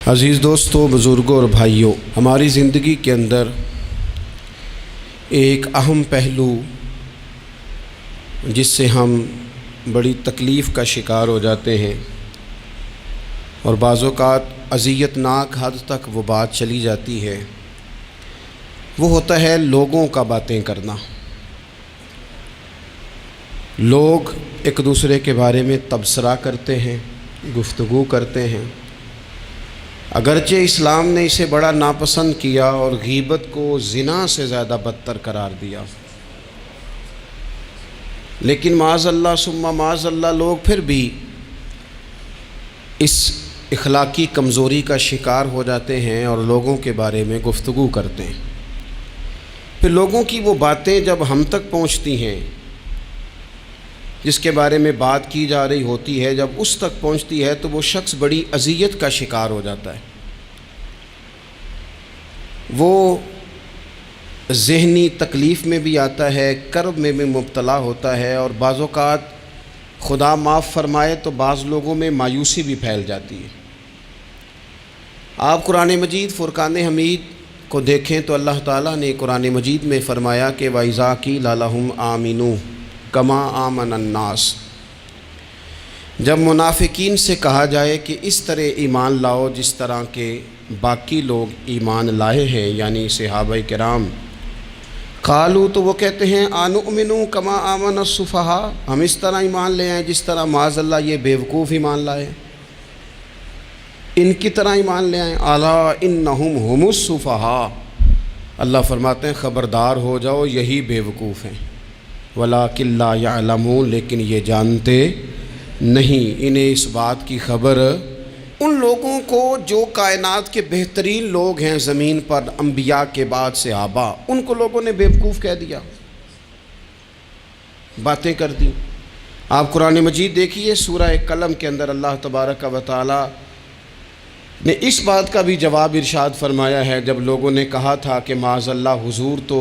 عزیز دوستوں، بزرگوں اور بھائیوں، ہماری زندگی کے اندر ایک اہم پہلو جس سے ہم بڑی تکلیف کا شکار ہو جاتے ہیں اور بعض اوقات اذیت ناک حد تک وہ بات چلی جاتی ہے، وہ ہوتا ہے لوگوں کا باتیں کرنا۔ لوگ ایک دوسرے کے بارے میں تبصرہ کرتے ہیں، گفتگو کرتے ہیں۔ اگرچہ اسلام نے اسے بڑا ناپسند کیا اور غیبت کو زنا سے زیادہ بدتر قرار دیا، لیکن معاذ اللہ ثم معاذ اللہ لوگ پھر بھی اس اخلاقی کمزوری کا شکار ہو جاتے ہیں اور لوگوں کے بارے میں گفتگو کرتے ہیں۔ پھر لوگوں کی وہ باتیں جب ہم تک پہنچتی ہیں، جس کے بارے میں بات کی جا رہی ہوتی ہے، جب اس تک پہنچتی ہے تو وہ شخص بڑی اذیت کا شکار ہو جاتا ہے۔ وہ ذہنی تکلیف میں بھی آتا ہے، کرب میں بھی مبتلا ہوتا ہے، اور بعض اوقات خدا معاف فرمائے تو بعض لوگوں میں مایوسی بھی پھیل جاتی ہے۔ آپ قرآن مجید فرقان حمید کو دیکھیں تو اللہ تعالیٰ نے قرآن مجید میں فرمایا کہ وَإِذَا قِيلَ لَهُمْ آمِنُوا كَمَا آمَنَ النَّاسُ، جب منافقین سے کہا جائے کہ اس طرح ایمان لاؤ جس طرح کے باقی لوگ ایمان لائے ہیں، یعنی صحابہ کرام، قالوا تو وہ کہتے ہیں آنؤمن کما آمن السفہاء، ہم اس طرح ایمان لے آئیں جس طرح معاذ اللہ یہ بیوقوف ایمان لائے، ان کی طرح ایمان لے آئیں۔ الا انہم هم السفہاء، اللہ فرماتے ہیں خبردار ہو جاؤ یہی بیوقوف ہیں، ولکن لا یعلمون، لیکن یہ جانتے نہیں۔ انہیں اس بات کی خبر ان لوگوں کو جو کائنات کے بہترین لوگ ہیں زمین پر، انبیاء کے بعد صحابہ، ان کو لوگوں نے بیوقوف کہہ دیا، باتیں کر دی۔ آپ قرآن مجید دیکھیے سورہ قلم کے اندر اللہ تبارک و تعالی نے اس بات کا بھی جواب ارشاد فرمایا ہے، جب لوگوں نے کہا تھا کہ معاذ اللہ حضور تو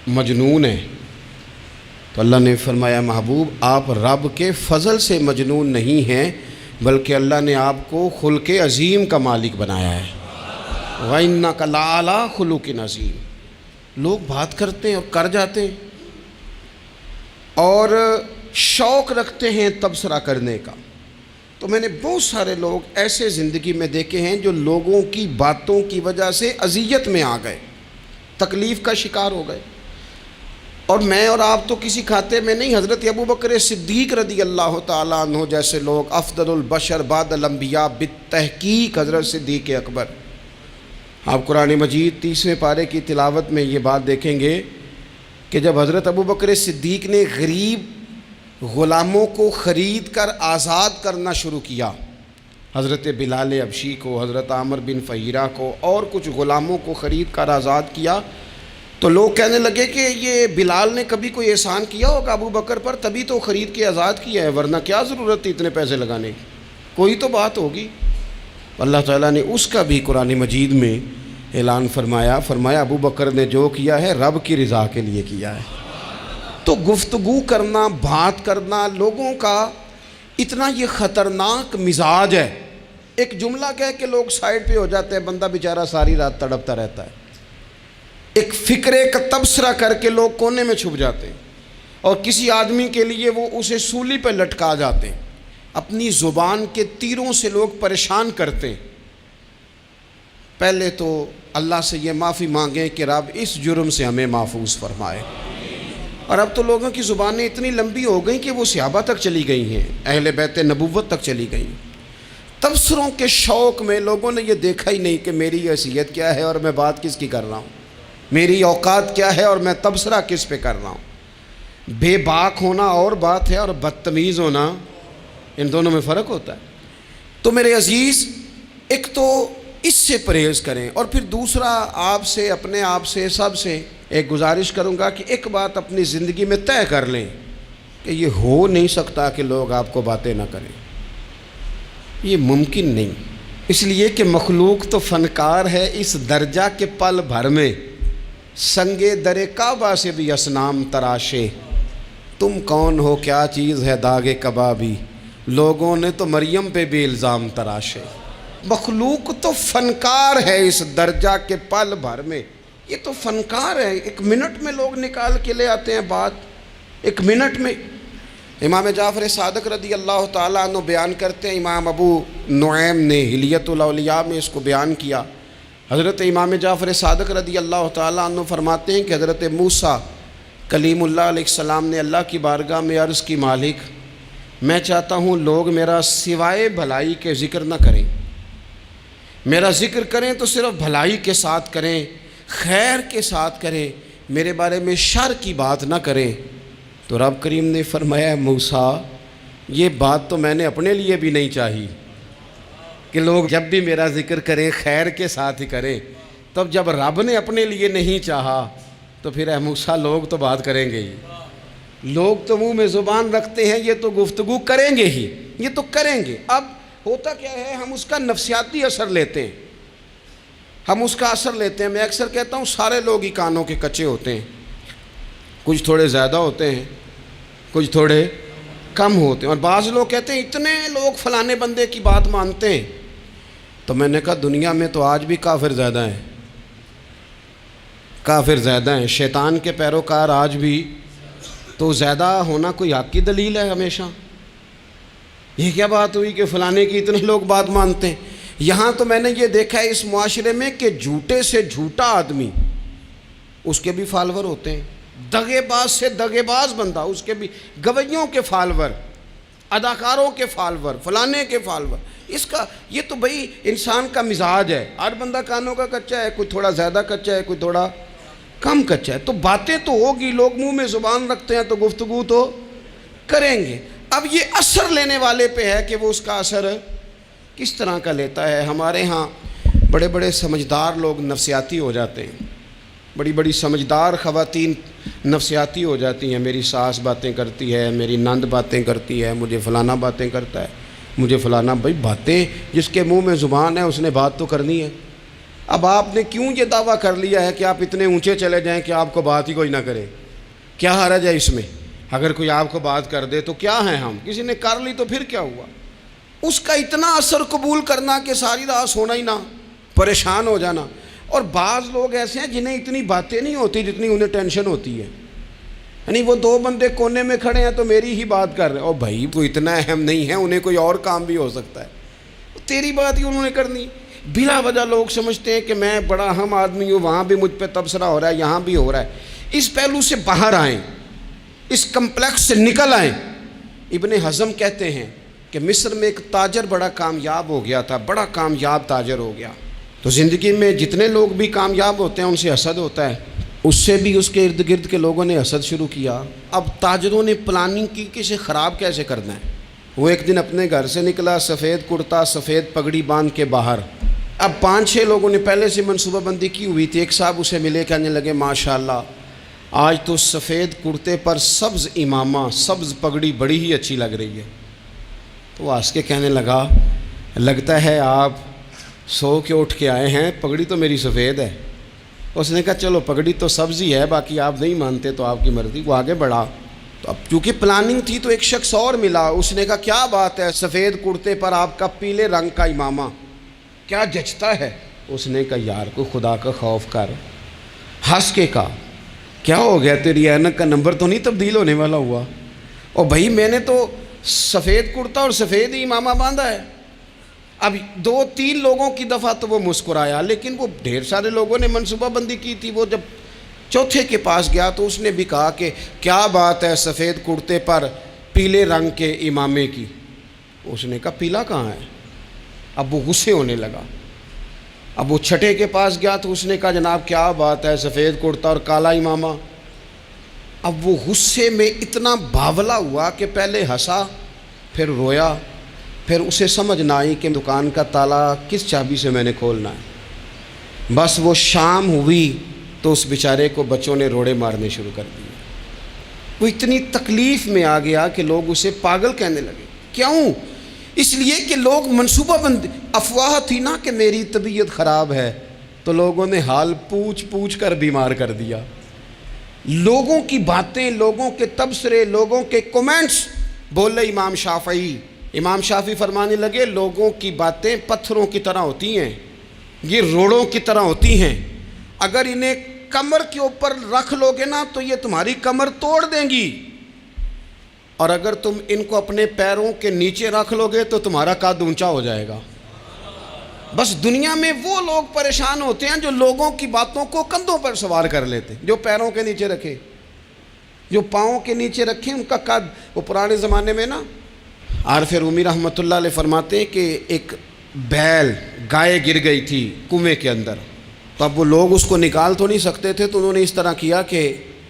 مجنون ہے، تو اللہ نے فرمایا محبوب آپ رب کے فضل سے مجنون نہیں ہیں، بلکہ اللہ نے آپ کو خلق عظیم کا مالک بنایا ہے۔ وَإِنَّكَ لَعَلَىٰ خُلُقٍ عَظِيمٍ، لوگ بات کرتے ہیں اور کر جاتے ہیں اور شوق رکھتے ہیں تبصرہ کرنے کا۔ تو میں نے بہت سارے لوگ ایسے زندگی میں دیکھے ہیں جو لوگوں کی باتوں کی وجہ سے اذیت میں آ گئے، تکلیف کا شکار ہو گئے۔ اور میں اور آپ تو کسی کھاتے میں نہیں، حضرت ابوبکر صدیق رضی اللہ تعالیٰ عنہ جیسے لوگ، افضل البشر بعد الانبیاء بالتحقیق حضرت صدیق اکبر۔ آپ قرآن مجید 30ویں پارے کی تلاوت میں یہ بات دیکھیں گے کہ جب حضرت ابوبکر صدیق نے غریب غلاموں کو خرید کر آزاد کرنا شروع کیا، حضرت بلال حبشی کو، حضرت عامر بن فہیرہ کو اور کچھ غلاموں کو خرید کر آزاد کیا، تو لوگ کہنے لگے کہ یہ بلال نے کبھی کوئی احسان کیا ہوگا ابو بکر پر، تبھی تو خرید کے آزاد کیا ہے، ورنہ کیا ضرورت تھی اتنے پیسے لگانے کی، کوئی تو بات ہوگی۔ اللہ تعالیٰ نے اس کا بھی قرآن مجید میں اعلان فرمایا ابو بکر نے جو کیا ہے رب کی رضا کے لیے کیا ہے۔ تو گفتگو کرنا، بات کرنا، لوگوں کا اتنا یہ خطرناک مزاج ہے، ایک جملہ کہہ کے لوگ سائڈ پہ ہو جاتے ہیں، بندہ بیچارہ ساری رات تڑپتا رہتا ہے، ایک فکرے کا تبصرہ کر کے لوگ کونے میں چھپ جاتے ہیں، اور کسی آدمی کے لیے وہ اسے سولی پہ لٹکا جاتے ہیں، اپنی زبان کے تیروں سے لوگ پریشان کرتے ہیں۔ پہلے تو اللہ سے یہ معافی مانگیں کہ رب اس جرم سے ہمیں محفوظ فرمائے۔ اور اب تو لوگوں کی زبانیں اتنی لمبی ہو گئیں کہ وہ صحابہ تک چلی گئی ہیں، اہل بیت نبوت تک چلی گئی ہیں۔ تبصروں کے شوق میں لوگوں نے یہ دیکھا ہی نہیں کہ میری حیثیت کیا ہے اور میں بات کس کی کر رہا ہوں، میری اوقات کیا ہے اور میں تبصرہ کس پہ کر رہا ہوں۔ بے باک ہونا اور بات ہے اور بدتمیز ہونا، ان دونوں میں فرق ہوتا ہے۔ تو میرے عزیز، ایک تو اس سے پرہیز کریں، اور پھر دوسرا آپ سے، اپنے آپ سے، سب سے ایک گزارش کروں گا کہ ایک بات اپنی زندگی میں طے کر لیں کہ یہ ہو نہیں سکتا کہ لوگ آپ کو باتیں نہ کریں، یہ ممکن نہیں، اس لیے کہ مخلوق تو فنکار ہے اس درجہ کے پل بھر میں سنگے در کعبہ سے بھی اصنام تراشے، تم کون ہو کیا چیز ہے داغ کبابی، لوگوں نے تو مریم پہ بھی الزام تراشے۔ مخلوق تو فنکار ہے اس درجہ کے پل بھر میں، یہ تو فنکار ہے، ایک منٹ میں لوگ نکال کے لے آتے ہیں بات، ایک منٹ میں۔ امام جعفر صادق رضی اللہ تعالیٰ عنہ بیان کرتے ہیں، امام ابو نعیم نے حلیۃ الاولیاء میں اس کو بیان کیا۔ حضرت امام جعفر صادق رضی اللہ تعالیٰ عنہ فرماتے ہیں کہ حضرت موسیٰ کلیم اللہ علیہ السلام نے اللہ کی بارگاہ میں عرض کی، مالک میں چاہتا ہوں لوگ میرا سوائے بھلائی کے ذکر نہ کریں، میرا ذکر کریں تو صرف بھلائی کے ساتھ کریں، خیر کے ساتھ کریں، میرے بارے میں شر کی بات نہ کریں۔ تو رب کریم نے فرمایا، موسیٰ یہ بات تو میں نے اپنے لیے بھی نہیں چاہی کہ لوگ جب بھی میرا ذکر کریں خیر کے ساتھ ہی کریں، تب جب رب نے اپنے لیے نہیں چاہا تو پھر اے موسیٰ لوگ تو بات کریں گے ہی، لوگ تو منہ میں زبان رکھتے ہیں، یہ تو گفتگو کریں گے ہی، یہ تو کریں گے۔ اب ہوتا کیا ہے، ہم اس کا نفسیاتی اثر لیتے ہیں، ہم اس کا اثر لیتے ہیں۔ میں اکثر کہتا ہوں سارے لوگ ہی کانوں کے کچے ہوتے ہیں، کچھ تھوڑے زیادہ ہوتے ہیں، کچھ تھوڑے کم ہوتے ہیں، اور بعض لوگ کہتے ہیں اتنے لوگ فلانے بندے کی بات مانتے ہیں۔ تو میں نے کہا دنیا میں تو آج بھی کافر زیادہ ہیں، کافر زیادہ ہیں، شیطان کے پیروکار آج بھی، تو زیادہ ہونا کوئی حق کی دلیل ہے ہمیشہ؟ یہ کیا بات ہوئی کہ فلانے کی اتنے لوگ بات مانتے ہیں؟ یہاں تو میں نے یہ دیکھا ہے اس معاشرے میں کہ جھوٹے سے جھوٹا آدمی، اس کے بھی فالور ہوتے ہیں، دغے باز سے دغے باز بندہ، اس کے بھی گویوں کے فالور، اداکاروں کے فالور، فلانے کے فالور۔ اس کا یہ تو بھئی انسان کا مزاج ہے، ہر بندہ کانوں کا کچا ہے، کوئی تھوڑا زیادہ کچا ہے، کوئی تھوڑا کم کچا ہے، تو باتیں تو ہوگی، لوگ منہ میں زبان رکھتے ہیں تو گفتگو تو کریں گے۔ اب یہ اثر لینے والے پہ ہے کہ وہ اس کا اثر کس طرح کا لیتا ہے۔ ہمارے ہاں بڑے بڑے سمجھدار لوگ نفسیاتی ہو جاتے ہیں، بڑی بڑی سمجھدار خواتین نفسیاتی ہو جاتی ہیں، میری ساس باتیں کرتی ہے، میری نند باتیں کرتی ہے، مجھے فلانا باتیں کرتا ہے، مجھے فلانا۔ بھائی باتیں، جس کے منہ میں زبان ہے اس نے بات تو کرنی ہے۔ اب آپ نے کیوں یہ دعویٰ کر لیا ہے کہ آپ اتنے اونچے چلے جائیں کہ آپ کو بات ہی کوئی نہ کرے؟ کیا حرج ہے اس میں؟ اگر کوئی آپ کو بات کر دے تو کیا ہیں ہم؟ کسی نے کر لی تو پھر کیا ہوا؟ اس کا اتنا اثر قبول کرنا کہ ساری رات سونا ہی نہ، پریشان ہو جانا۔ اور بعض لوگ ایسے ہیں جنہیں اتنی باتیں نہیں ہوتی جتنی انہیں ٹینشن ہوتی ہے، یعنی وہ دو بندے کونے میں کھڑے ہیں تو میری ہی بات کر رہے ہیں، اور بھائی وہ اتنا اہم نہیں ہے، انہیں کوئی اور کام بھی ہو سکتا ہے، تیری بات ہی انہوں نے کرنی۔ بلا وجہ لوگ سمجھتے ہیں کہ میں بڑا اہم آدمی ہوں، وہاں بھی مجھ پہ تبصرہ ہو رہا ہے، یہاں بھی ہو رہا ہے۔ اس پہلو سے باہر آئیں، اس کمپلیکس سے نکل آئیں۔ ابن حزم کہتے ہیں کہ مصر میں ایک تاجر بڑا کامیاب ہو گیا تھا، بڑا کامیاب تاجر ہو گیا۔ تو زندگی میں جتنے لوگ بھی کامیاب ہوتے ہیں ان سے حسد ہوتا ہے، اس سے بھی اس کے ارد گرد کے لوگوں نے حسد شروع کیا۔ اب تاجروں نے پلاننگ کی کہ اسے خراب کیسے کرنا ہے۔ وہ ایک دن اپنے گھر سے نکلا، سفید کرتا سفید پگڑی باندھ کے باہر۔ اب 5-6 لوگوں نے پہلے سے منصوبہ بندی کی ہوئی تھی۔ ایک صاحب اسے ملے، کہنے لگے ماشاءاللہ آج تو سفید کرتے پر سبز امامہ، سبز پگڑی بڑی ہی اچھی لگ رہی ہے۔ تو وہ ہنس کے کہنے لگا، لگتا ہے آپ سو کے اٹھ کے آئے ہیں، پگڑی تو میری سفید ہے۔ اس نے کہا چلو پگڑی تو سبز ہی ہے، باقی آپ نہیں مانتے تو آپ کی مرضی۔ وہ آگے بڑھا، تو اب کیونکہ پلاننگ تھی تو ایک شخص اور ملا، اس نے کہا کیا بات ہے، سفید کرتے پر آپ کا پیلے رنگ کا امامہ کیا جچتا ہے؟ اس نے کہا یار کو خدا کا خوف کر۔ ہنس کے کہا کیا ہو گیا، تیری اینک کا نمبر تو نہیں تبدیل ہونے والا ہوا؟ اور بھائی میں نے تو سفید کرتا اور سفید ہی امامہ باندھا ہے۔ اب 2-3 لوگوں کی دفعہ تو وہ مسکرایا، لیکن وہ ڈھیر سارے لوگوں نے منصوبہ بندی کی تھی۔ وہ جب چوتھے کے پاس گیا تو اس نے بھی کہا کہ کیا بات ہے سفید کرتے پر پیلے رنگ کے امامے کی؟ اس نے کہا پیلا کہاں ہے؟ اب وہ غصے ہونے لگا۔ اب وہ چھٹے کے پاس گیا تو اس نے کہا جناب کیا بات ہے سفید کرتا اور کالا امامہ؟ اب وہ غصے میں اتنا باولا ہوا کہ پہلے ہنسا پھر رویا، پھر اسے سمجھ نہ آئی کہ دکان کا تالا کس چابی سے میں نے کھولنا ہے۔ بس وہ شام ہوئی تو اس بیچارے کو بچوں نے روڑے مارنے شروع کر دیے۔ وہ اتنی تکلیف میں آ گیا کہ لوگ اسے پاگل کہنے لگے۔ کیوں؟ اس لیے کہ لوگ منصوبہ بندی، افواہ تھی نا کہ میری طبیعت خراب ہے، تو لوگوں نے حال پوچھ پوچھ کر بیمار کر دیا۔ لوگوں کی باتیں، لوگوں کے تبصرے، لوگوں کے کومنٹس، بولے امام شافعی امام شافعی فرمانے لگے لوگوں کی باتیں پتھروں کی طرح ہوتی ہیں، یہ روڑوں کی طرح ہوتی ہیں، اگر انہیں کمر کے اوپر رکھ لو گے نا تو یہ تمہاری کمر توڑ دیں گی، اور اگر تم ان کو اپنے پیروں کے نیچے رکھ لو گے تو تمہارا قد اونچا ہو جائے گا۔ بس دنیا میں وہ لوگ پریشان ہوتے ہیں جو لوگوں کی باتوں کو کندھوں پر سوار کر لیتے ہیں، جو پیروں کے نیچے رکھے، جو پاؤں کے نیچے رکھے ان کا قد۔ وہ پرانے زمانے میں نا عارف رومی رحمۃ اللہ علیہ فرماتے ہیں کہ ایک بیل گائے گر گئی تھی کنویں کے اندر، تو اب وہ لوگ اس کو نکال تو نہیں سکتے تھے، تو انہوں نے اس طرح کیا کہ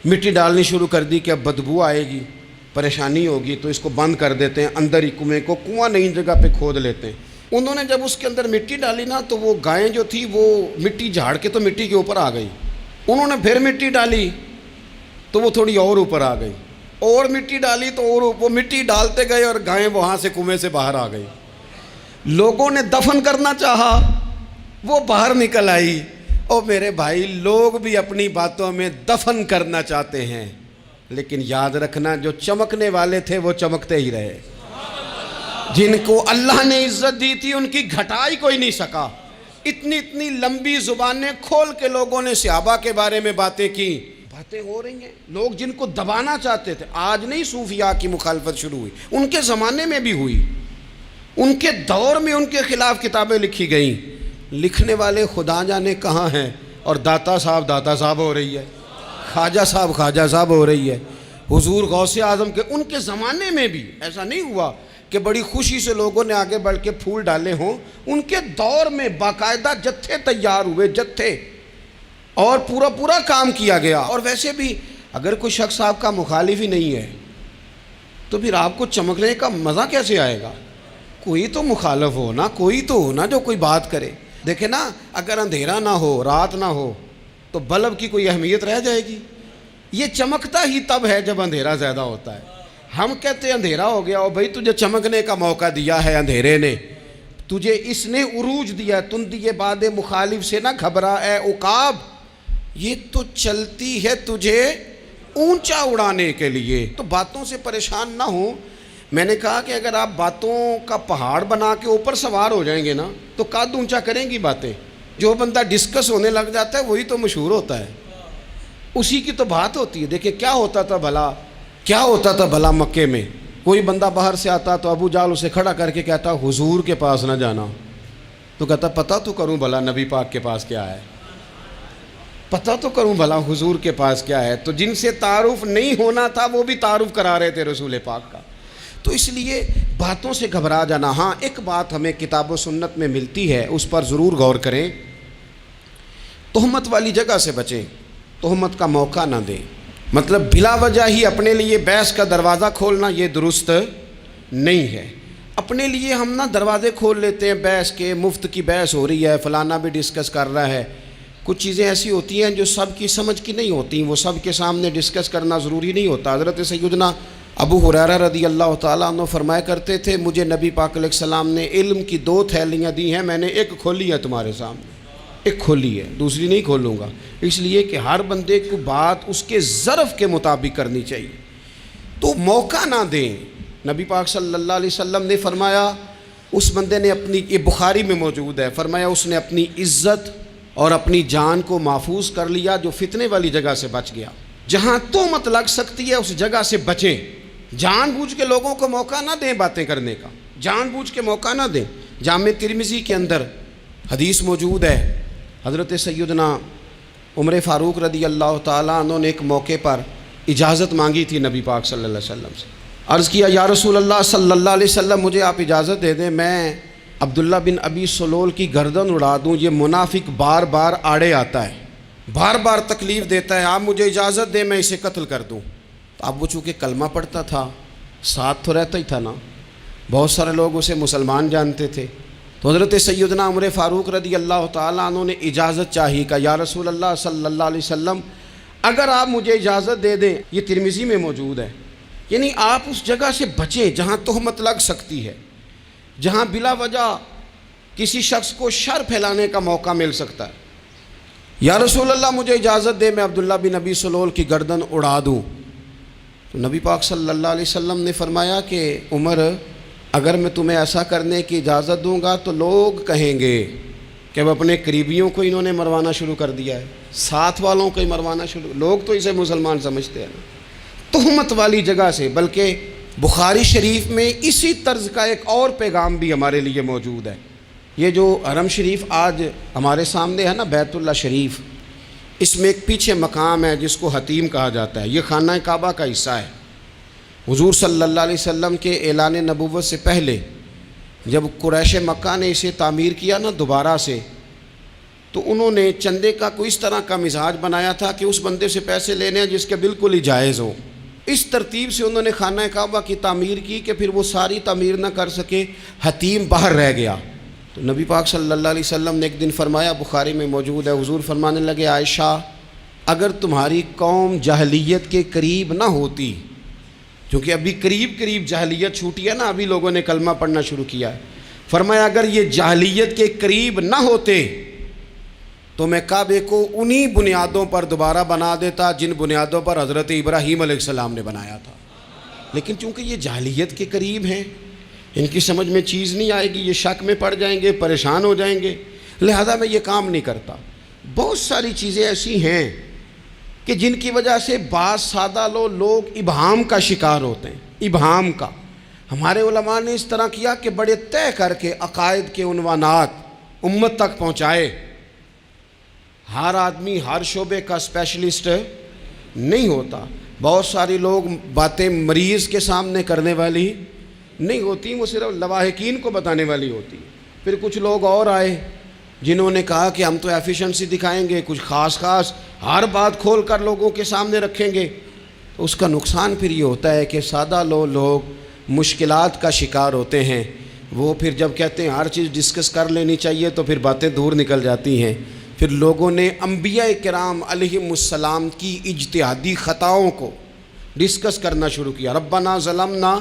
مٹی ڈالنی شروع کر دی کہ اب بدبو آئے گی، پریشانی ہوگی، تو اس کو بند کر دیتے ہیں اندر ہی کنویں کو، کنواں نئی جگہ پہ کھود لیتے ہیں۔ انہوں نے جب اس کے اندر مٹی ڈالی نا تو وہ گائیں جو تھی وہ مٹی جھاڑ کے تو مٹی کے اوپر آ گئی، انہوں نے پھر مٹی ڈالی تو وہ تھوڑی اور اوپر آ گئی، اور مٹی ڈالی تو اور وہ مٹی ڈالتے گئے اور گائیں وہاں سے کنویں سے باہر آ گئی۔ لوگوں نے دفن کرنا چاہا، وہ باہر نکل آئی۔ اور میرے بھائی لوگ بھی اپنی باتوں میں دفن کرنا چاہتے ہیں، لیکن یاد رکھنا جو چمکنے والے تھے وہ چمکتے ہی رہے، جن کو اللہ نے عزت دی تھی ان کی گھٹائی کوئی نہیں سکا۔ اتنی لمبی زبانیں کھول کے لوگوں نے صحابہ کے بارے میں باتیں کی، باتیں ہو رہی ہیں، لوگ جن کو دبانا چاہتے تھے۔ آج نہیں صوفیاء کی مخالفت شروع ہوئی، ان کے زمانے میں بھی ہوئی، ان کے دور میں ان کے خلاف کتابیں لکھی گئیں، لکھنے والے خدا جانے کہاں ہیں، اور داتا صاحب ہو رہی ہے، خواجہ صاحب ہو رہی ہے، حضور غوث اعظم کے ان کے زمانے میں بھی ایسا نہیں ہوا کہ بڑی خوشی سے لوگوں نے آگے بڑھ کے پھول ڈالے ہوں، ان کے دور میں باقاعدہ جتھے تیار ہوئے، جتھے، اور پورا کام کیا گیا۔ اور ویسے بھی اگر کوئی شخص آپ کا مخالف ہی نہیں ہے تو پھر آپ کو چمکنے کا مزہ کیسے آئے گا؟ کوئی تو مخالف ہو نا، کوئی تو ہو نا جو کوئی بات کرے۔ دیکھیں نا، اگر اندھیرا نہ ہو، رات نہ ہو تو بلب کی کوئی اہمیت رہ جائے گی؟ یہ چمکتا ہی تب ہے جب اندھیرا زیادہ ہوتا ہے۔ ہم کہتے ہیں اندھیرا ہو گیا، اور بھائی تجھے چمکنے کا موقع دیا ہے اندھیرے نے، تجھے اس نے عروج دیا، تندی باد مخالف سے نہ گھبرا اے عقاب، یہ تو چلتی ہے تجھے اونچا اڑانے کے لیے۔ تو باتوں سے پریشان نہ ہو۔ میں نے کہا کہ اگر آپ باتوں کا پہاڑ بنا کے اوپر سوار ہو جائیں گے نا تو قد اونچا کریں گی باتیں۔ جو بندہ ڈسکس ہونے لگ جاتا ہے وہی تو مشہور ہوتا ہے، اسی کی تو بات ہوتی ہے۔ دیکھیں کیا ہوتا تھا بھلا مکے میں، کوئی بندہ باہر سے آتا تو ابو جال اسے کھڑا کر کے کہتا حضور کے پاس نہ جانا، تو کہتا پتہ تو کروں بھلا نبی پاک کے پاس کیا ہے، پتہ تو کروں بھلا حضور کے پاس کیا ہے۔ تو جن سے تعارف نہیں ہونا تھا وہ بھی تعارف کرا رہے تھے رسول پاک کا۔ تو اس لیے باتوں سے گھبرا جانا۔ ہاں ایک بات ہمیں کتاب و سنت میں ملتی ہے، اس پر ضرور غور کریں، تہمت والی جگہ سے بچیں، تہمت کا موقع نہ دیں۔ مطلب بلا وجہ ہی اپنے لیے بحث کا دروازہ کھولنا یہ درست نہیں ہے۔ اپنے لیے ہم نا دروازے کھول لیتے ہیں بحث کے، مفت کی بحث ہو رہی ہے، فلانا بھی ڈسکس کر رہا ہے۔ کچھ چیزیں ایسی ہوتی ہیں جو سب کی سمجھ کی نہیں ہوتی، وہ سب کے سامنے ڈسکس کرنا ضروری نہیں ہوتا۔ حضرت سیدنا ابو ہریرہ رضی اللہ تعالیٰ عنہ فرمایا کرتے تھے مجھے نبی پاک علیہ السلام نے علم کی 2 تھیلیاں دی ہیں، میں نے ایک کھولی ہے تمہارے سامنے، ایک کھولی ہے، دوسری نہیں کھولوں گا، اس لیے کہ ہر بندے کو بات اس کے ظرف کے مطابق کرنی چاہیے۔ تو موقع نہ دیں۔ نبی پاک صلی اللہ علیہ وسلم نے فرمایا اس بندے نے اپنی، یہ بخاری میں موجود ہے، فرمایا اس نے اپنی عزت اور اپنی جان کو محفوظ کر لیا جو فتنے والی جگہ سے بچ گیا۔ جہاں تہمت لگ سکتی ہے اس جگہ سے بچیں، جان بوجھ کے لوگوں کو موقع نہ دیں باتیں کرنے کا، جان بوجھ کے موقع نہ دیں۔ جامع ترمذی کے اندر حدیث موجود ہے، حضرت سیدنا عمر فاروق رضی اللہ تعالیٰ عنہ نے ایک موقع پر اجازت مانگی تھی نبی پاک صلی اللہ علیہ وسلم سے۔ عرض کیا یا رسول اللہ صلی اللہ علیہ وسلم مجھے آپ اجازت دے دیں، میں عبداللہ بن ابی سلول کی گردن اڑا دوں، یہ منافق بار بار آڑے آتا ہے، بار بار تکلیف دیتا ہے، آپ مجھے اجازت دیں میں اسے قتل کر دوں۔ تو اب وہ چونکہ کلمہ پڑھتا تھا، ساتھ تو رہتا ہی تھا نا، بہت سارے لوگ اسے مسلمان جانتے تھے، تو حضرت سیدنا عمر فاروق رضی اللہ تعالیٰ عنہ نے اجازت چاہی کہ یا رسول اللہ صلی اللہ علیہ وسلم اگر آپ مجھے اجازت دے دیں، یہ ترمذی میں موجود ہے، یعنی آپ اس جگہ سے بچیں جہاں تہمت لگ سکتی ہے، جہاں بلا وجہ کسی شخص کو شر پھیلانے کا موقع مل سکتا ہے۔ یا رسول اللہ مجھے اجازت دے میں عبداللہ بن ابی سلول کی گردن اڑا دوں۔ تو نبی پاک صلی اللہ علیہ وسلم نے فرمایا کہ عمر اگر میں تمہیں ایسا کرنے کی اجازت دوں گا تو لوگ کہیں گے کہ اب اپنے قریبیوں کو انہوں نے مروانا شروع کر دیا ہے، ساتھ والوں کو ہی مروانا شروع، لوگ تو اسے مسلمان سمجھتے ہیں نا، تہمت والی جگہ سے۔ بلکہ بخاری شریف میں اسی طرز کا ایک اور پیغام بھی ہمارے لیے موجود ہے۔ یہ جو حرم شریف آج ہمارے سامنے ہے نا، بیت اللہ شریف، اس میں ایک پیچھے مقام ہے جس کو حتیم کہا جاتا ہے، یہ خانہ کعبہ کا حصہ ہے۔ حضور صلی اللہ علیہ وسلم کے اعلان نبوت سے پہلے جب قریش مکہ نے اسے تعمیر کیا نا دوبارہ سے، تو انہوں نے چندے کا کوئی اس طرح کا مزاج بنایا تھا کہ اس بندے سے پیسے لینے ہیں جس کے بالکل ہی جائز ہو۔ اس ترتیب سے انہوں نے خانہ کعبہ کی تعمیر کی کہ پھر وہ ساری تعمیر نہ کر سکے، حتیم باہر رہ گیا۔ تو نبی پاک صلی اللہ علیہ وسلم نے ایک دن فرمایا، بخاری میں موجود ہے، حضور فرمانے لگے، عائشہ اگر تمہاری قوم جاہلیت کے قریب نہ ہوتی، کیونکہ ابھی قریب جاہلیت چھوٹی ہے نا، ابھی لوگوں نے کلمہ پڑھنا شروع کیا ہے، فرمایا اگر یہ جاہلیت کے قریب نہ ہوتے تو میں کعبے کو انہی بنیادوں پر دوبارہ بنا دیتا جن بنیادوں پر حضرت ابراہیم علیہ السلام نے بنایا تھا۔ لیکن چونکہ یہ جاہلیت کے قریب ہیں، ان کی سمجھ میں چیز نہیں آئے گی، یہ شک میں پڑ جائیں گے، پریشان ہو جائیں گے، لہذا میں یہ کام نہیں کرتا۔ بہت ساری چیزیں ایسی ہیں کہ جن کی وجہ سے بعض سادہ لوگ ابہام کا شکار ہوتے ہیں، ابہام کا۔ ہمارے علماء نے اس طرح کیا کہ بڑے طے کر کے عقائد کے عنوانات امت تک پہنچائے۔ ہر آدمی ہر شعبے کا اسپیشلسٹ نہیں ہوتا، بہت سارے لوگ باتیں مریض کے سامنے کرنے والی نہیں ہوتی، وہ صرف لواحقین کو بتانے والی ہوتی۔ پھر کچھ لوگ اور آئے جنہوں نے کہا کہ ہم تو ایفیشنسی دکھائیں گے، کچھ خاص ہر بات کھول کر لوگوں کے سامنے رکھیں گے۔ اس کا نقصان پھر یہ ہوتا ہے کہ سادہ لوگ مشکلات کا شکار ہوتے ہیں۔ وہ پھر جب کہتے ہیں ہر چیز ڈسکس کر لینی چاہیے تو پھر باتیں دور نکل جاتی ہیں۔ پھر لوگوں نے انبیاء کرام علیہم السلام کی اجتہادی خطاؤں کو ڈسکس کرنا شروع کیا۔ ربنا ظلمنا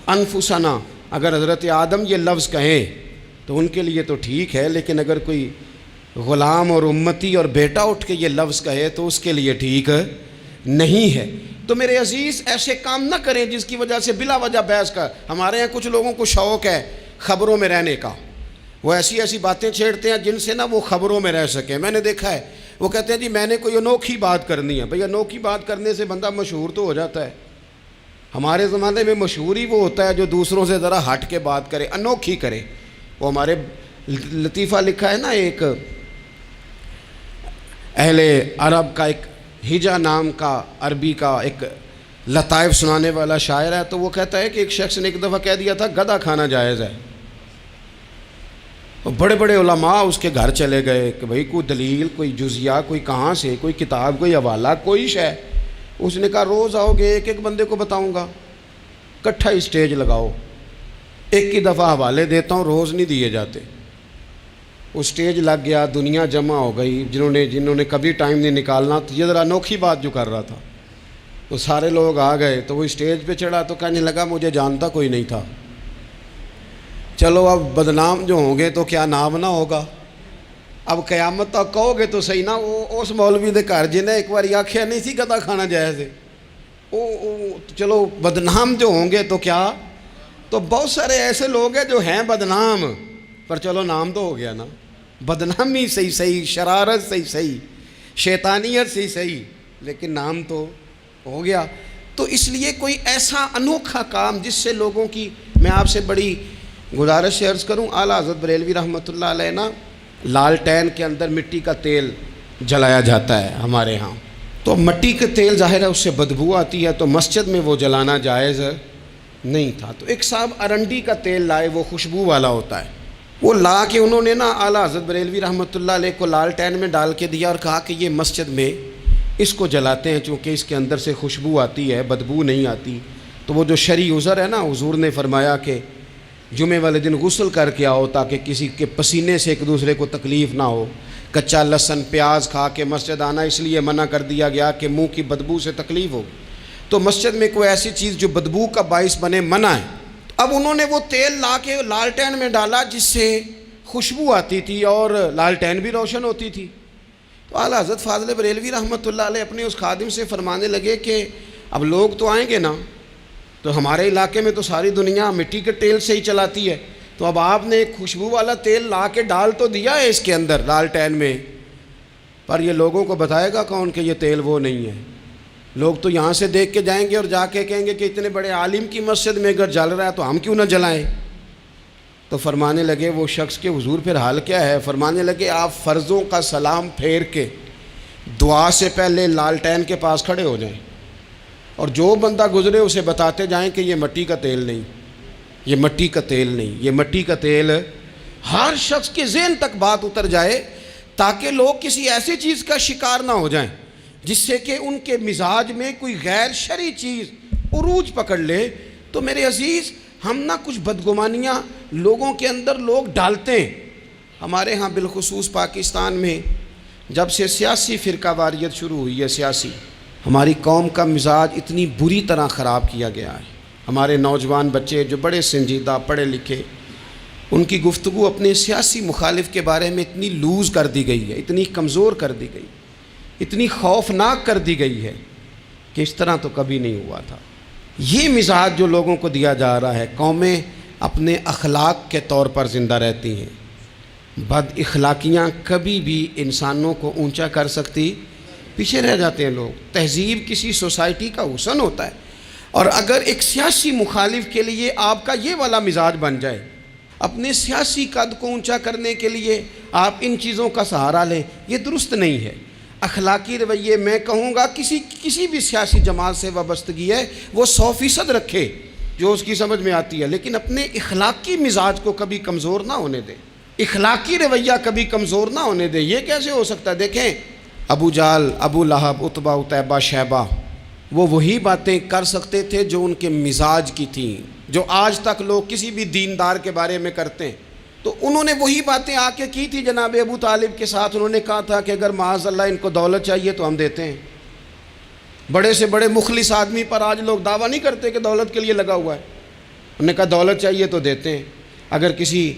انفسنا، اگر حضرت آدم یہ لفظ کہیں تو ان کے لیے تو ٹھیک ہے، لیکن اگر کوئی غلام اور امتی اور بیٹا اٹھ کے یہ لفظ کہے تو اس کے لیے ٹھیک نہیں ہے۔ تو میرے عزیز ایسے کام نہ کریں جس کی وجہ سے بلا وجہ بحث کا۔ ہمارے یہاں کچھ لوگوں کو شوق ہے خبروں میں رہنے کا، وہ ایسی باتیں چھیڑتے ہیں جن سے نہ وہ خبروں میں رہ سکیں۔ میں نے دیکھا ہے وہ کہتے ہیں جی میں نے کوئی انوکھی بات کرنی ہے۔ بھئی انوکھی بات کرنے سے بندہ مشہور تو ہو جاتا ہے۔ ہمارے زمانے میں مشہور ہی وہ ہوتا ہے جو دوسروں سے ذرا ہٹ کے بات کرے، انوکھی کرے۔ وہ ہمارے لطیفہ لکھا ہے نا، ایک اہل عرب کا ایک ہجا نام کا عربی کا ایک لطائف سنانے والا شاعر ہے، تو وہ کہتا ہے کہ ایک شخص نے ایک دفعہ کہہ دیا تھا گدھا کھانا جائز ہے۔ بڑے بڑے علماء اس کے گھر چلے گئے کہ بھئی کوئی دلیل، کوئی جزیہ، کوئی کہاں سے، کوئی کتاب، کوئی حوالہ، کوئی شے۔ اس نے کہا روز آؤ گے ایک بندے کو بتاؤں گا، کٹھا اسٹیج لگاؤ، ایک کی دفعہ حوالے دیتا ہوں، روز نہیں دیے جاتے۔ وہ اسٹیج لگ گیا، دنیا جمع ہو گئی، جنہوں نے کبھی ٹائم نہیں نکالنا۔ تو یہ ذرا انوکھی بات جو کر رہا تھا، وہ سارے لوگ آ گئے، تو وہ اسٹیج پہ چڑھا تو کہنے لگا مجھے جانتا کوئی نہیں تھا۔ چلو اب بدنام جو ہوں گے تو کیا نام نہ ہوگا، اب قیامت تک کہو گے تو صحیح نا۔ وہ اس مولوی دے گھر جنہیں ایک بار آکھیا نہیں سی گدھا کھانا جائز ہے، چلو بدنام جو ہوں گے تو کیا۔ تو بہت سارے ایسے لوگ ہیں جو ہیں بدنام، پر چلو نام تو ہو گیا نا، بدنامی صحیح، شرارت صحیح، شیطانیت صحیح، لیکن نام تو ہو گیا۔ تو اس لیے کوئی ایسا انوکھا کام جس سے لوگوں کی، میں آپ سے بڑی گزارش سے عرض کروں، اعلیٰ حضرت بریلوی رحمۃ اللہ علیہ نا، لالٹین کے اندر مٹی کا تیل جلایا جاتا ہے ہمارے ہاں، تو مٹی کا تیل ظاہر ہے اس سے بدبو آتی ہے، تو مسجد میں وہ جلانا جائز نہیں تھا۔ تو ایک صاحب ارنڈی کا تیل لائے، وہ خوشبو والا ہوتا ہے، وہ لا کے انہوں نے نا اعلیٰ حضرت بریلوی رحمۃ اللہ علیہ کو لالٹین میں ڈال کے دیا اور کہا کہ یہ مسجد میں اس کو جلاتے ہیں چونکہ اس کے اندر سے خوشبو آتی ہے، بدبو نہیں آتی۔ تو وہ جو شرعی عذر ہے نا، حضور نے فرمایا کہ جمعے والے دن غسل کر کے آؤ تاکہ کسی کے پسینے سے ایک دوسرے کو تکلیف نہ ہو۔ کچا لہسن پیاز کھا کے مسجد آنا اس لیے منع کر دیا گیا کہ منہ کی بدبو سے تکلیف ہو، تو مسجد میں کوئی ایسی چیز جو بدبو کا باعث بنے منع ہے۔ اب انہوں نے وہ تیل لا کے لالٹین میں ڈالا جس سے خوشبو آتی تھی اور لالٹین بھی روشن ہوتی تھی۔ تو اعلیٰ حضرت فاضل بریلوی رحمۃ اللہ علیہ اپنے اس خادم سے فرمانے لگے کہ اب لوگ تو آئیں گے نا، تو ہمارے علاقے میں تو ساری دنیا مٹی کے تیل سے ہی چلاتی ہے، تو اب آپ نے ایک خوشبو والا تیل لا کے ڈال تو دیا ہے اس کے اندر لالٹین میں، پر یہ لوگوں کو بتائے گا کون کہ یہ تیل وہ نہیں ہے؟ لوگ تو یہاں سے دیکھ کے جائیں گے اور جا کے کہیں گے کہ اتنے بڑے عالم کی مسجد میں اگر جل رہا ہے تو ہم کیوں نہ جلائیں؟ تو فرمانے لگے وہ شخص کہ حضور پھر حال کیا ہے؟ فرمانے لگے آپ فرضوں کا سلام پھیر کے دعا سے پہلے لالٹین کے پاس کھڑے ہو جائیں، اور جو بندہ گزرے اسے بتاتے جائیں کہ یہ مٹی کا تیل نہیں، یہ مٹی کا تیل نہیں، یہ مٹی کا تیل۔ ہر شخص کے ذہن تک بات اتر جائے تاکہ لوگ کسی ایسی چیز کا شکار نہ ہو جائیں جس سے کہ ان کے مزاج میں کوئی غیر شرعی چیز عروج پکڑ لے۔ تو میرے عزیز، ہم نہ کچھ بدگمانیاں لوگوں کے اندر لوگ ڈالتے ہیں۔ ہمارے ہاں بالخصوص پاکستان میں جب سے سیاسی فرقہ واریت شروع ہوئی ہے، سیاسی، ہماری قوم کا مزاج اتنی بری طرح خراب کیا گیا ہے۔ ہمارے نوجوان بچے جو بڑے سنجیدہ پڑھے لکھے، ان کی گفتگو اپنے سیاسی مخالف کے بارے میں اتنی لوز کر دی گئی ہے، اتنی کمزور کر دی گئی، اتنی خوفناک کر دی گئی ہے کہ اس طرح تو کبھی نہیں ہوا تھا۔ یہ مزاج جو لوگوں کو دیا جا رہا ہے، قومیں اپنے اخلاق کے طور پر زندہ رہتی ہیں۔ بد اخلاقیاں کبھی بھی انسانوں کو اونچا کر سکتی، پیچھے رہ جاتے ہیں لوگ۔ تہذیب کسی سوسائٹی کا حسن ہوتا ہے، اور اگر ایک سیاسی مخالف کے لیے آپ کا یہ والا مزاج بن جائے، اپنے سیاسی قد کو اونچا کرنے کے لیے آپ ان چیزوں کا سہارا لیں، یہ درست نہیں ہے۔ اخلاقی رویے میں کہوں گا کسی بھی سیاسی جماعت سے وابستگی ہے وہ 100% رکھے جو اس کی سمجھ میں آتی ہے، لیکن اپنے اخلاقی مزاج کو کبھی کمزور نہ ہونے دے، اخلاقی رویہ کبھی کمزور نہ ہونے دے۔ یہ کیسے ہو سکتا ہے؟ دیکھیں، ابو جہل، ابو لہب، عتبہ، عتیبہ، شیبہ، وہ وہی باتیں کر سکتے تھے جو ان کے مزاج کی تھیں، جو آج تک لوگ کسی بھی دیندار کے بارے میں کرتے ہیں۔ تو انہوں نے وہی باتیں آ کے کی تھی جناب ابو طالب کے ساتھ۔ انہوں نے کہا تھا کہ اگر معاذ اللہ ان کو دولت چاہیے تو ہم دیتے ہیں۔ بڑے سے بڑے مخلص آدمی پر آج لوگ دعویٰ نہیں کرتے کہ دولت کے لیے لگا ہوا ہے۔ انہوں نے کہا دولت چاہیے تو دیتے ہیں، اگر کسی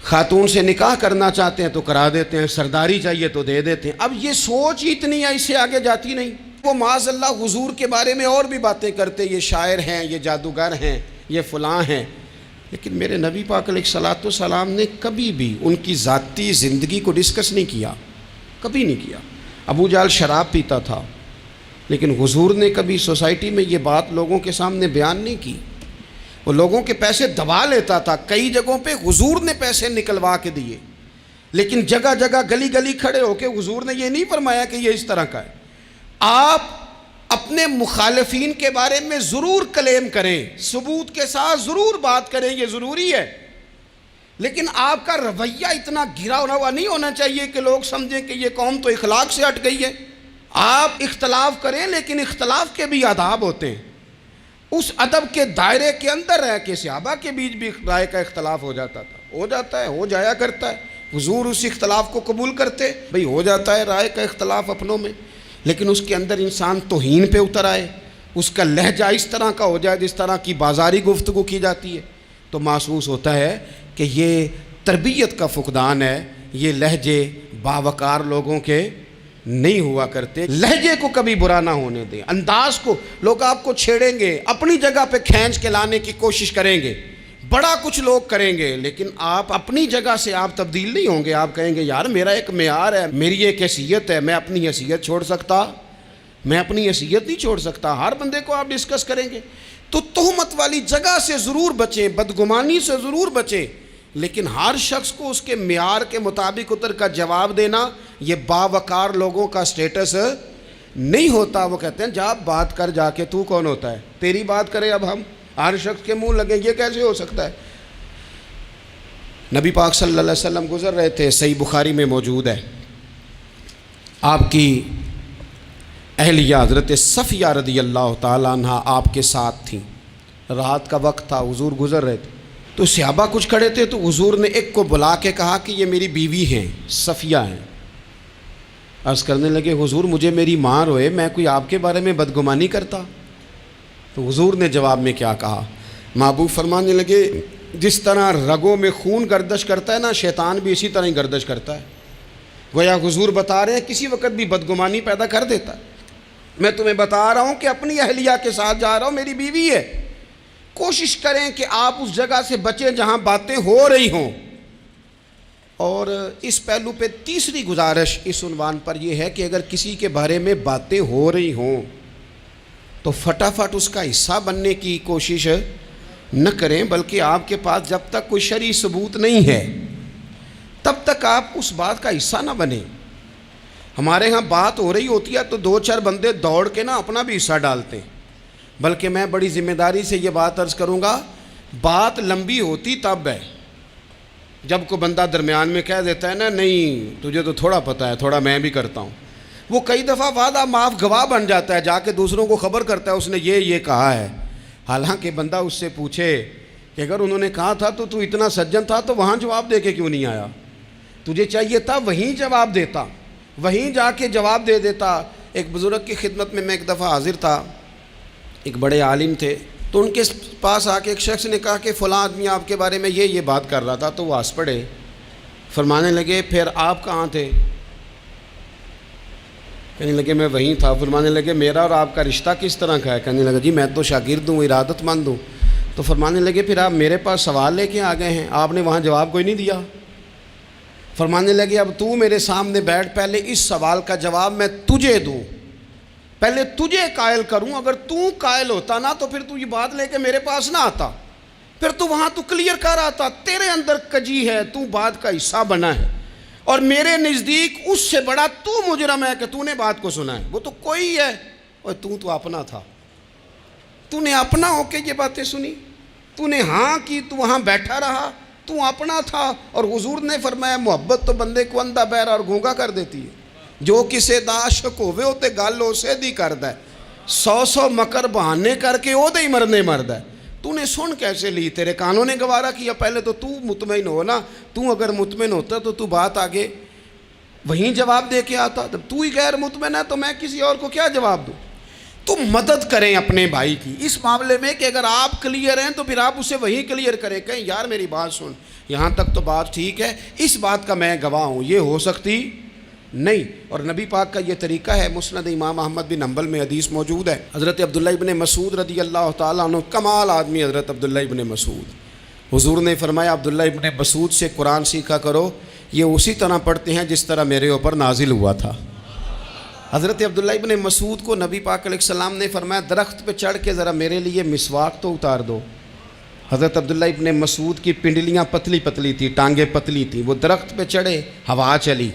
خاتون سے نکاح کرنا چاہتے ہیں تو کرا دیتے ہیں، سرداری چاہیے تو دے دیتے ہیں۔ اب یہ سوچ ہی اتنی ہے، اس سے آگے جاتی نہیں۔ وہ معاذ اللہ حضور کے بارے میں اور بھی باتیں کرتے، یہ شاعر ہیں، یہ جادوگر ہیں، یہ فلاں ہیں، لیکن میرے نبی پاک علیہ الصلوۃ والسلام نے کبھی بھی ان کی ذاتی زندگی کو ڈسکس نہیں کیا، کبھی نہیں کیا۔ ابو جہل شراب پیتا تھا، لیکن حضور نے کبھی سوسائٹی میں یہ بات لوگوں کے سامنے بیان نہیں کی۔ وہ لوگوں کے پیسے دبا لیتا تھا، کئی جگہوں پہ حضور نے پیسے نکلوا کے دیے، لیکن جگہ جگہ گلی گلی کھڑے ہو کے حضور نے یہ نہیں فرمایا کہ یہ اس طرح کا ہے۔ آپ اپنے مخالفین کے بارے میں ضرور کلیم کریں، ثبوت کے ساتھ ضرور بات کریں، یہ ضروری ہے، لیکن آپ کا رویہ اتنا گھرا ہوا نہیں ہونا چاہیے کہ لوگ سمجھیں کہ یہ قوم تو اخلاق سے ہٹ گئی ہے۔ آپ اختلاف کریں، لیکن اختلاف کے بھی آداب ہوتے ہیں۔ اس ادب کے دائرے کے اندر رہ کے صحابہ کے بیچ بھی رائے کا اختلاف ہو جاتا تھا، ہو جاتا ہے، ہو جایا کرتا ہے۔ حضور اس اختلاف کو قبول کرتے، بھئی ہو جاتا ہے رائے کا اختلاف اپنوں میں، لیکن اس کے اندر انسان توہین پہ اتر آئے، اس کا لہجہ اس طرح کا ہو جائے جس طرح کی بازاری گفتگو کی جاتی ہے، تو محسوس ہوتا ہے کہ یہ تربیت کا فقدان ہے۔ یہ لہجے باوقار لوگوں کے نہیں ہوا کرتے۔ لہجے کو کبھی برا نہ ہونے دیں، انداز کو۔ لوگ آپ کو چھیڑیں گے، اپنی جگہ پہ کھینچ کے لانے کی کوشش کریں گے، بڑا کچھ لوگ کریں گے، لیکن آپ اپنی جگہ سے آپ تبدیل نہیں ہوں گے۔ آپ کہیں گے یار میرا ایک معیار ہے، میری ایک حیثیت ہے، میں اپنی حیثیت چھوڑ سکتا؟ میں اپنی حیثیت نہیں چھوڑ سکتا۔ ہر بندے کو آپ ڈسکس کریں گے، تو تہمت والی جگہ سے ضرور بچیں، بدگمانی سے ضرور بچیں، لیکن ہر شخص کو اس کے معیار کے مطابق اتر کا جواب دینا یہ باوقار لوگوں کا سٹیٹس نہیں ہوتا۔ وہ کہتے ہیں جا بات کر، جا کے تو کون ہوتا ہے تیری بات کرے، اب ہم ہر شخص کے منہ لگے، یہ کیسے ہو سکتا ہے؟ نبی پاک صلی اللہ علیہ وسلم گزر رہے تھے، صحیح بخاری میں موجود ہے، آپ کی اہلیہ حضرت صفیہ رضی اللہ تعالیٰ عنہ آپ کے ساتھ تھیں۔ رات کا وقت تھا، حضور گزر رہے تھے، تو صحابہ کچھ کھڑے تھے، تو حضور نے ایک کو بلا کے کہا کہ یہ میری بیوی ہیں، صفیہ ہیں۔ عرض کرنے لگے حضور مجھے میری ماں روئے، میں کوئی آپ کے بارے میں بدگمانی کرتا؟ تو حضور نے جواب میں کیا کہا؟ محبوب فرمانے لگے جس طرح رگوں میں خون گردش کرتا ہے نا، شیطان بھی اسی طرح ہی گردش کرتا ہے۔ گویا حضور بتا رہے ہیں کسی وقت بھی بدگمانی پیدا کر دیتا ہے۔ میں تمہیں بتا رہا ہوں کہ اپنی اہلیہ کے ساتھ جا رہا ہوں، میری بیوی ہے، کوشش کریں کہ آپ اس جگہ سے بچیں جہاں باتیں ہو رہی ہوں۔ اور اس پہلو پہ تیسری گزارش اس عنوان پر یہ ہے کہ اگر کسی کے بارے میں باتیں ہو رہی ہوں تو فٹافٹ اس کا حصہ بننے کی کوشش نہ کریں، بلکہ آپ کے پاس جب تک کوئی شرعی ثبوت نہیں ہے تب تک آپ اس بات کا حصہ نہ بنیں۔ ہمارے ہاں بات ہو رہی ہوتی ہے تو 2-4 بندے دوڑ کے نا اپنا بھی حصہ ڈالتے ہیں، بلکہ میں بڑی ذمہ داری سے یہ بات عرض کروں گا، بات لمبی ہوتی تب ہے جب کوئی بندہ درمیان میں کہہ دیتا ہے نا نہیں تجھے تو تھوڑا پتہ ہے، تھوڑا میں بھی کرتا ہوں۔ وہ کئی دفعہ وعدہ معاف گواہ بن جاتا ہے، جا کے دوسروں کو خبر کرتا ہے اس نے یہ کہا ہے، حالانکہ بندہ اس سے پوچھے کہ اگر انہوں نے کہا تھا تو اتنا سجن تھا تو وہاں جواب دے کے کیوں نہیں آیا؟ تجھے چاہیے تھا وہیں جواب دیتا، وہیں جا کے جواب دے دیتا۔ ایک بزرگ کی خدمت میں ایک دفعہ حاضر تھا، ایک بڑے عالم تھے، تو ان کے پاس آ کے ایک شخص نے کہا کہ فلاں آدمی آپ کے بارے میں یہ بات کر رہا تھا، تو وہ ہنس پڑے، فرمانے لگے پھر آپ کہاں تھے؟ کہنے لگے میں وہیں تھا۔ فرمانے لگے میرا اور آپ کا رشتہ کس طرح کا ہے؟ کہنے لگا جی میں تو شاگرد ہوں، ارادت مند ہوں۔ تو فرمانے لگے پھر آپ میرے پاس سوال لے کے آ گئے ہیں، آپ نے وہاں جواب کوئی نہیں دیا۔ فرمانے لگے اب تو میرے سامنے بیٹھ، پہلے اس سوال کا جواب میں تجھے دوں، پہلے تجھے قائل کروں۔ اگر تو قائل ہوتا نا تو پھر تو یہ بات لے کے میرے پاس نہ آتا، پھر تو وہاں تو کلیئر کر آتا، تیرے اندر کجی ہے، تو بات کا حصہ بنا ہے، اور میرے نزدیک اس سے بڑا تو مجرم ہے کہ تو نے بات کو سنا ہے، وہ تو کوئی ہے، اور تو اپنا تھا، تو نے اپنا ہو کے یہ باتیں سنی، تو نے ہاں کی، تو وہاں بیٹھا رہا، تو اپنا تھا۔ اور حضور نے فرمایا محبت تو بندے کو اندھا بہرا اور گونگا کر دیتی ہے، جو کسے دا عاشق ہوئے ہوتے گل اسے دی کرد ہے، 100 مکر بہانے کر کے او دے ہی مرنے مرد ہے۔ تو نے سن کیسے لی؟ تیرے کانوں نے گوارا کیا؟ پہلے تو مطمئن ہو نا، تو اگر مطمئن ہوتا تو بات آگے وہیں جواب دے کے آتا، جب تو ہی غیر مطمئن ہے تو میں کسی اور کو کیا جواب دوں؟ تو مدد کریں اپنے بھائی کی اس معاملے میں کہ اگر آپ کلیئر ہیں تو پھر آپ اسے وہیں کلیئر کریں، کہیں یار میری بات سن، یہاں تک تو بات ٹھیک ہے، اس بات کا میں گواہ ہوں، یہ ہو سکتی نہیں۔ اور نبی پاک کا یہ طریقہ ہے، مسند امام احمد بن حنبل میں حدیث موجود ہے، حضرت عبداللہ ابن مسعود رضی اللہ تعالیٰ عنہ، کمال آدمی حضرت عبداللہ ابن مسعود، حضور نے فرمایا عبداللہ ابن مسعود سے قرآن سیکھا کرو، یہ اسی طرح پڑھتے ہیں جس طرح میرے اوپر نازل ہوا تھا۔ حضرت عبداللہ ابن مسعود کو نبی پاک علیہ السلام نے فرمایا درخت پہ چڑھ کے ذرا میرے لیے مسواک تو اتار دو۔ حضرت عبداللہ ابن مسعود کی پنڈلیاں پتلی پتلی تھی، ٹانگیں پتلی تھیں، وہ درخت پہ چڑھے، ہوا چلی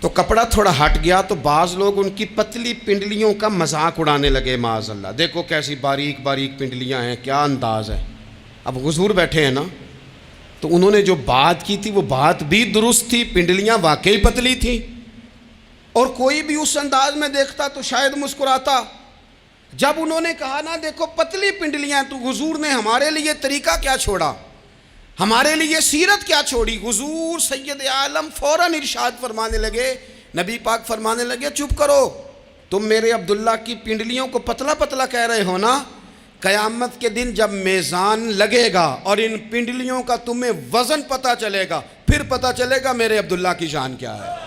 تو کپڑا تھوڑا ہٹ گیا، تو بعض لوگ ان کی پتلی پنڈلیوں کا مذاق اڑانے لگے، معاذ اللہ، دیکھو کیسی باریک باریک پنڈلیاں ہیں، کیا انداز ہے۔ اب حضور بیٹھے ہیں نا، تو انہوں نے جو بات کی تھی وہ بات بھی درست تھی، پنڈلیاں واقعی پتلی تھیں، اور کوئی بھی اس انداز میں دیکھتا تو شاید مسکراتا۔ جب انہوں نے کہا نا دیکھو پتلی پنڈلیاں، تو حضور نے ہمارے لیے طریقہ کیا چھوڑا، ہمارے لیے سیرت کیا چھوڑی۔ حضور سید عالم فوراً ارشاد فرمانے لگے، نبی پاک فرمانے لگے چپ کرو، تم میرے عبداللہ کی پنڈلیوں کو پتلا پتلا کہہ رہے ہو نا، قیامت کے دن جب میزان لگے گا اور ان پنڈلیوں کا تمہیں وزن پتہ چلے گا، پھر پتہ چلے گا میرے عبداللہ کی شان کیا ہے۔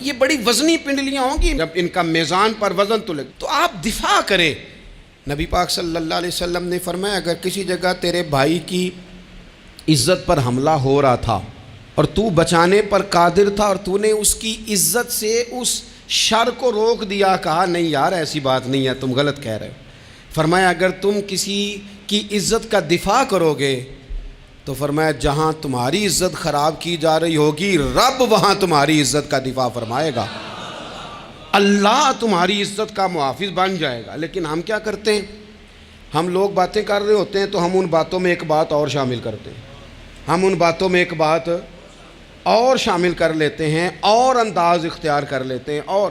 یہ بڑی وزنی پنڈلیاں ہوں گی، جب ان کا میزان پر وزن تلے تو آپ دفاع کریں۔ نبی پاک صلی اللہ علیہ وسلم نے فرمایا اگر کسی جگہ تیرے بھائی کی عزت پر حملہ ہو رہا تھا اور تو بچانے پر قادر تھا اور تو نے اس کی عزت سے اس شر کو روک دیا، کہا نہیں یار ایسی بات نہیں ہے، تم غلط کہہ رہے ہو، فرمایا اگر تم کسی کی عزت کا دفاع کرو گے تو فرمایا جہاں تمہاری عزت خراب کی جا رہی ہوگی رب وہاں تمہاری عزت کا دفاع فرمائے گا، اللہ تمہاری عزت کا محافظ بن جائے گا۔ لیکن ہم کیا کرتے ہیں، ہم لوگ باتیں کر رہے ہوتے ہیں تو ہم ان باتوں میں ایک بات اور شامل کرتے ہیں، ہم ان باتوں میں ایک بات اور شامل کر لیتے ہیں اور انداز اختیار کر لیتے ہیں، اور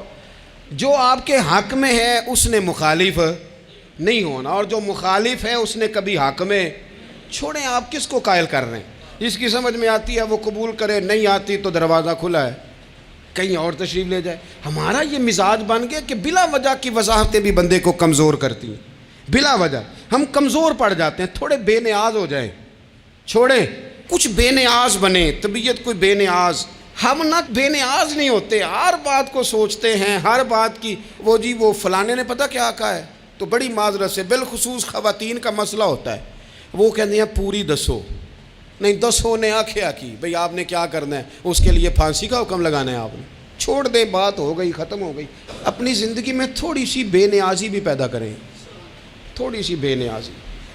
جو آپ کے حق میں ہے اس نے مخالف نہیں ہونا، اور جو مخالف ہے اس نے کبھی حق میں چھوڑیں۔ آپ کس کو قائل کر رہے ہیں؟ جس کی سمجھ میں آتی ہے وہ قبول کرے، نہیں آتی تو دروازہ کھلا ہے، کہیں اور تشریف لے جائے۔ ہمارا یہ مزاج بن گیا کہ بلا وجہ کی وضاحتیں بھی بندے کو کمزور کرتی ہیں، بلا وجہ ہم کمزور پڑ جاتے ہیں، تھوڑے بے نیاز ہو جائیں، چھوڑیں کچھ بے نیاز بنیں، طبیعت کوئی بے نیاز، ہم نہ بے نیاز نہیں ہوتے، ہر بات کو سوچتے ہیں، ہر بات کی وہ فلانے نے پتہ کیا کہا ہے، تو بڑی معذرت سے بالخصوص خواتین کا مسئلہ ہوتا ہے، وہ کہتے ہیں پوری دسو، نہیں دسو نے آکھیا کی بھئی آپ نے کیا کرنا ہے، اس کے لیے پھانسی کا حکم لگانا ہے آپ نے، چھوڑ دیں، بات ہو گئی، ختم ہو گئی۔ اپنی زندگی میں تھوڑی سی بے نیازی بھی پیدا کریں، تھوڑی سی بے نیازی،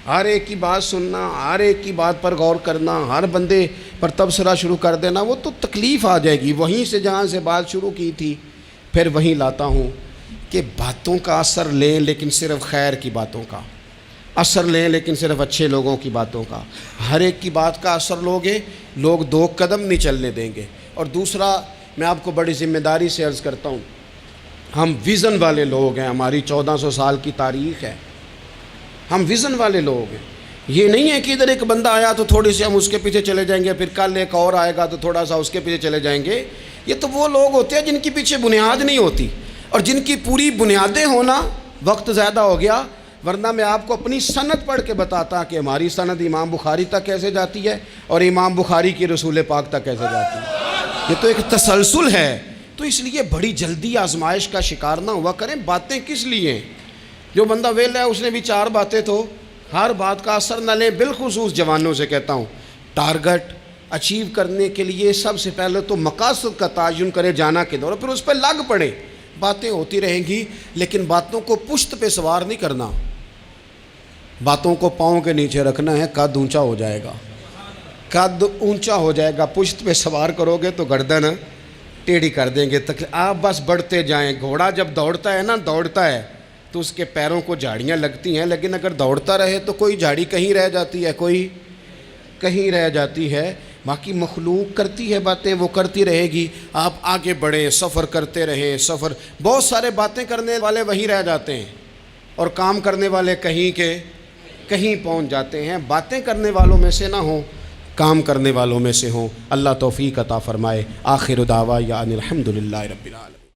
ہر ایک کی بات سننا، ہر ایک کی بات پر غور کرنا، ہر بندے پر تبصرہ شروع کر دینا، وہ تو تکلیف آ جائے گی۔ وہیں سے جہاں سے بات شروع کی تھی پھر وہیں لاتا ہوں کہ باتوں کا اثر لیں لیکن صرف خیر کی باتوں کا اثر لیں، لیکن صرف اچھے لوگوں کی باتوں کا۔ ہر ایک کی بات کا اثر لوگے، لوگ دو قدم نہیں چلنے دیں گے۔ اور دوسرا، میں آپ کو بڑی ذمہ داری سے عرض کرتا ہوں، ہم ویژن والے لوگ ہیں، ہماری 1400 سال کی تاریخ ہے، ہم ویژن والے لوگ ہیں۔ یہ نہیں ہے کہ ادھر ایک بندہ آیا تو تھوڑی سی ہم اس کے پیچھے چلے جائیں گے، پھر کل ایک اور آئے گا تو تھوڑا سا اس کے پیچھے چلے جائیں گے۔ یہ تو وہ لوگ ہوتے ہیں جن کے پیچھے بنیاد نہیں ہوتی، اور جن کی پوری بنیادیں ہونا۔ وقت زیادہ ہو گیا، ورنہ میں آپ کو اپنی سند پڑھ کے بتاتا کہ ہماری سند امام بخاری تک کیسے جاتی ہے اور امام بخاری کی رسول پاک تک کیسے جاتی ہے۔ یہ تو ایک تسلسل ہے۔ تو اس لیے بڑی جلدی آزمائش کا شکار نہ ہوا کریں۔ باتیں کس لیے ہیں؟ جو بندہ ویلا ہے اس نے بھی 4 باتیں تو ہر بات کا اثر نہ لیں۔ بالخصوص جوانوں سے کہتا ہوں، ٹارگٹ اچیو کرنے کے لیے سب سے پہلے تو مقاصد کا تعین کرے، جانا کدھر، اور پھر اس پہ لگ پڑے۔ باتیں ہوتی رہیں گی لیکن باتوں کو پشت پہ سوار نہیں کرنا، باتوں کو پاؤں کے نیچے رکھنا ہے، قد اونچا ہو جائے گا، قد اونچا ہو جائے گا۔ پشت پہ سوار کرو گے تو گردن ٹیڑھی کر دیں گے۔ آپ بس بڑھتے جائیں۔ گھوڑا جب دوڑتا ہے نا، دوڑتا ہے تو اس کے پیروں کو جھاڑیاں لگتی ہیں، لیکن اگر دوڑتا رہے تو کوئی جھاڑی کہیں رہ جاتی ہے، کوئی کہیں رہ جاتی ہے۔ باقی مخلوق کرتی ہے باتیں، وہ کرتی رہے گی۔ آپ آگے بڑھیں، سفر کرتے رہیں۔ سفر، بہت سارے باتیں کرنے والے وہیں رہ جاتے ہیں اور کام کرنے والے کہیں کے کہیں پہنچ جاتے ہیں۔ باتیں کرنے والوں میں سے نہ ہوں، کام کرنے والوں میں سے ہوں۔ اللہ توفیق عطا فرمائے۔ آخر دعوانا ان الحمدللہ رب العالمین۔